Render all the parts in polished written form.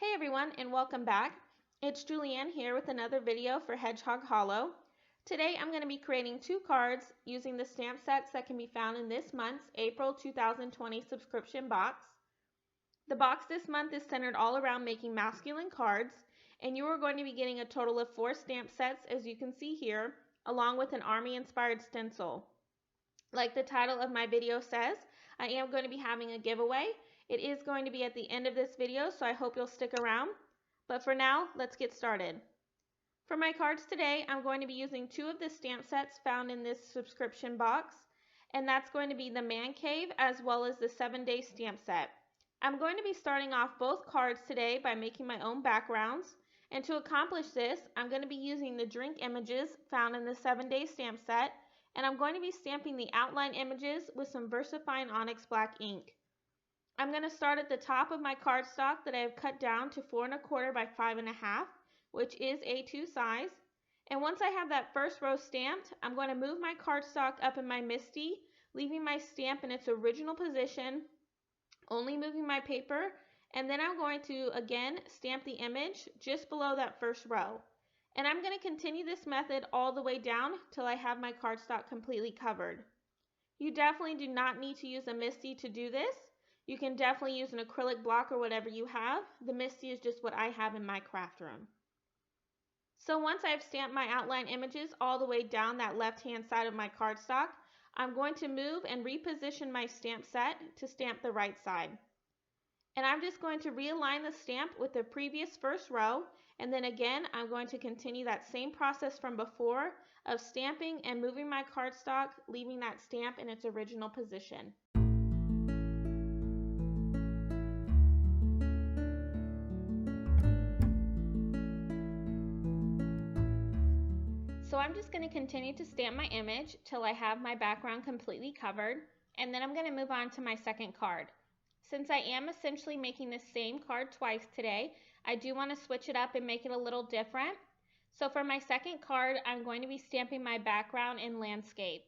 Hey everyone, and welcome back. It's Julianne here with another video for Hedge Hog Hollow. Today I'm going to be creating two cards using the stamp sets that can be found in this month's April 2020 subscription box. The box this month is centered all around making masculine cards, and you are going to be getting a total of 4 stamp sets, as you can see here, along with an army-inspired stencil. Like the title of my video says, I am going to be having a giveaway. It is going to be at the end of this video, so I hope you'll stick around. But for now, let's get started. For my cards today, I'm going to be using 2 of the stamp sets found in this subscription box, and that's going to be the Man Cave as well as the 7-day stamp set. I'm going to be starting off both cards today by making my own backgrounds, and to accomplish this, I'm going to be using the drink images found in the 7-day stamp set, and I'm going to be stamping the outline images with some VersaFine Onyx Black ink. I'm going to start at the top of my cardstock that I have cut down to 4 1/4 by 5 1/2, which is A2 size. And once I have that first row stamped, I'm going to move my cardstock up in my MISTI, leaving my stamp in its original position, only moving my paper, and then I'm going to again stamp the image just below that first row. And I'm going to continue this method all the way down till I have my cardstock completely covered. You definitely do not need to use a MISTI to do this. You can definitely use an acrylic block or whatever you have. The MISTI is just what I have in my craft room. So once I've stamped my outline images all the way down that left-hand side of my cardstock, I'm going to move and reposition my stamp set to stamp the right side. And I'm just going to realign the stamp with the previous first row, and then again I'm going to continue that same process from before of stamping and moving my cardstock, leaving that stamp in its original position. So I'm just going to continue to stamp my image till I have my background completely covered, and then I'm going to move on to my second card. Since I am essentially making the same card twice today, I do want to switch it up and make it a little different. So for my second card, I'm going to be stamping my background in landscape.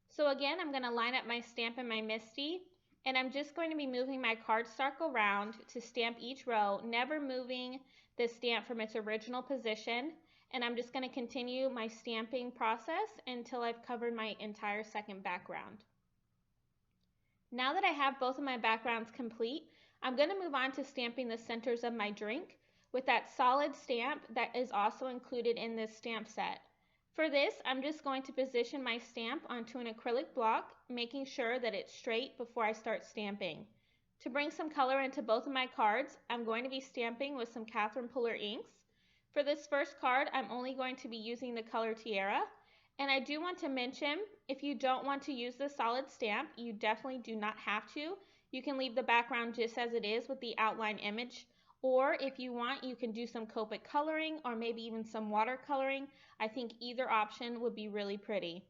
So again, I'm going to line up my stamp in my MISTI, and I'm just going to be moving my cardstock around to stamp each row, never moving the stamp from its original position. And I'm just going to continue my stamping process until I've covered my entire second background. Now that I have both of my backgrounds complete, I'm going to move on to stamping the centers of my drink with that solid stamp that is also included in this stamp set. For this, I'm just going to position my stamp onto an acrylic block, making sure that it's straight before I start stamping. To bring some color into both of my cards, I'm going to be stamping with some Catherine Puller inks. For this first card, I'm only going to be using the color Tierra, and I do want to mention, if you don't want to use the solid stamp, you definitely do not have to. You can leave the background just as it is with the outline image, or if you want, you can do some Copic coloring or maybe even some watercoloring. I think either option would be really pretty.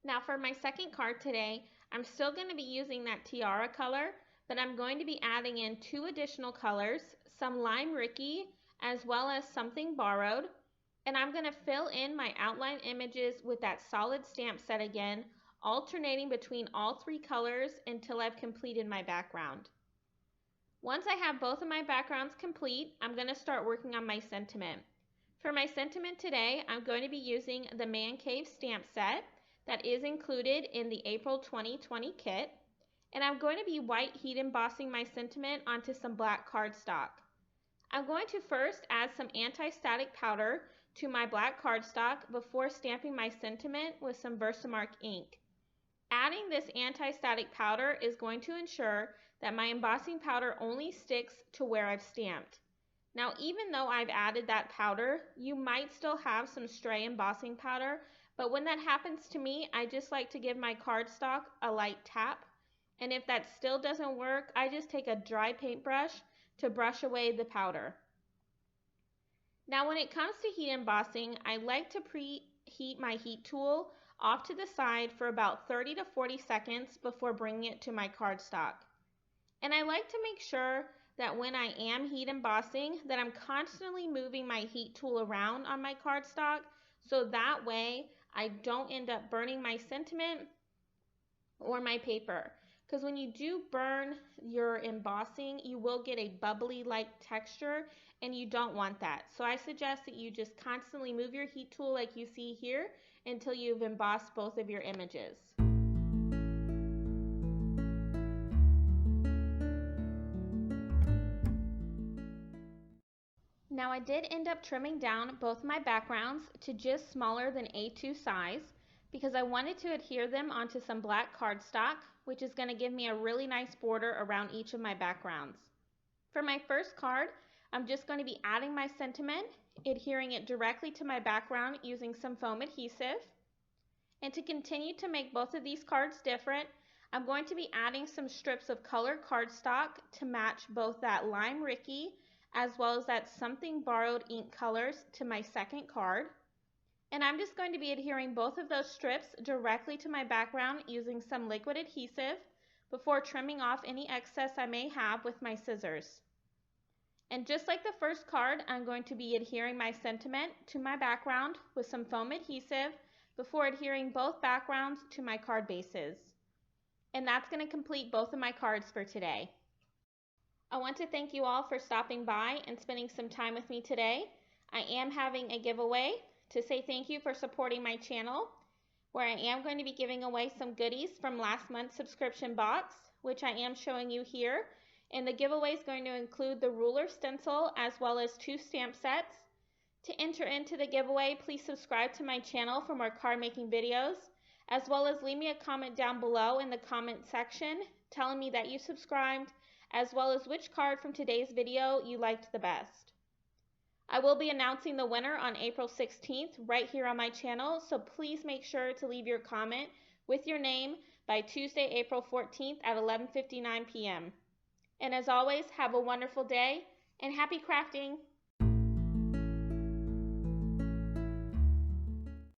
Now for my second card today, I'm still going to be using that Tiara color, but I'm going to be adding in 2 additional colors, some Lime Ricky as well as Something Borrowed, and I'm going to fill in my outline images with that solid stamp set again, alternating between all 3 colors until I've completed my background. Once I have both of my backgrounds complete, I'm going to start working on my sentiment. For my sentiment today, I'm going to be using the Man Cave stamp set that is included in the April 2020 kit, and I'm going to be white heat embossing my sentiment onto some black cardstock. I'm going to first add some anti-static powder to my black cardstock before stamping my sentiment with some Versamark ink. Adding this anti-static powder is going to ensure that my embossing powder only sticks to where I've stamped. Now, even though I've added that powder, you might still have some stray embossing powder, but when that happens to me, I just like to give my cardstock a light tap. And if that still doesn't work, I just take a dry paintbrush to brush away the powder. Now, when it comes to heat embossing, I like to preheat my heat tool off to the side for about 30 to 40 seconds before bringing it to my cardstock. And I like to make sure that when I am heat embossing, that I'm constantly moving my heat tool around on my cardstock, so that way I don't end up burning my sentiment or my paper. Because when you do burn your embossing, you will get a bubbly like texture, and you don't want that. So I suggest that you just constantly move your heat tool like you see here until you've embossed both of your images. Now I did end up trimming down both my backgrounds to just smaller than A2 size because I wanted to adhere them onto some black cardstock, which is going to give me a really nice border around each of my backgrounds. For my first card, I'm just going to be adding my sentiment, adhering it directly to my background using some foam adhesive. And to continue to make both of these cards different, I'm going to be adding some strips of colored cardstock to match both that Lime Ricky as well as that Something Borrowed ink colors to my second card. And I'm just going to be adhering both of those strips directly to my background using some liquid adhesive before trimming off any excess I may have with my scissors. And just like the first card, I'm going to be adhering my sentiment to my background with some foam adhesive before adhering both backgrounds to my card bases. And that's going to complete both of my cards for today. I want to thank you all for stopping by and spending some time with me today. I am having a giveaway to say thank you for supporting my channel, where I am going to be giving away some goodies from last month's subscription box, which I am showing you here. And the giveaway is going to include the ruler stencil as well as 2 stamp sets. To enter into the giveaway, please subscribe to my channel for more card making videos, as well as leave me a comment down below in the comment section telling me that you subscribed, as well as which card from today's video you liked the best. I will be announcing the winner on April 16th right here on my channel, so please make sure to leave your comment with your name by Tuesday, April 14th at 11:59 p.m. And as always, have a wonderful day and happy crafting!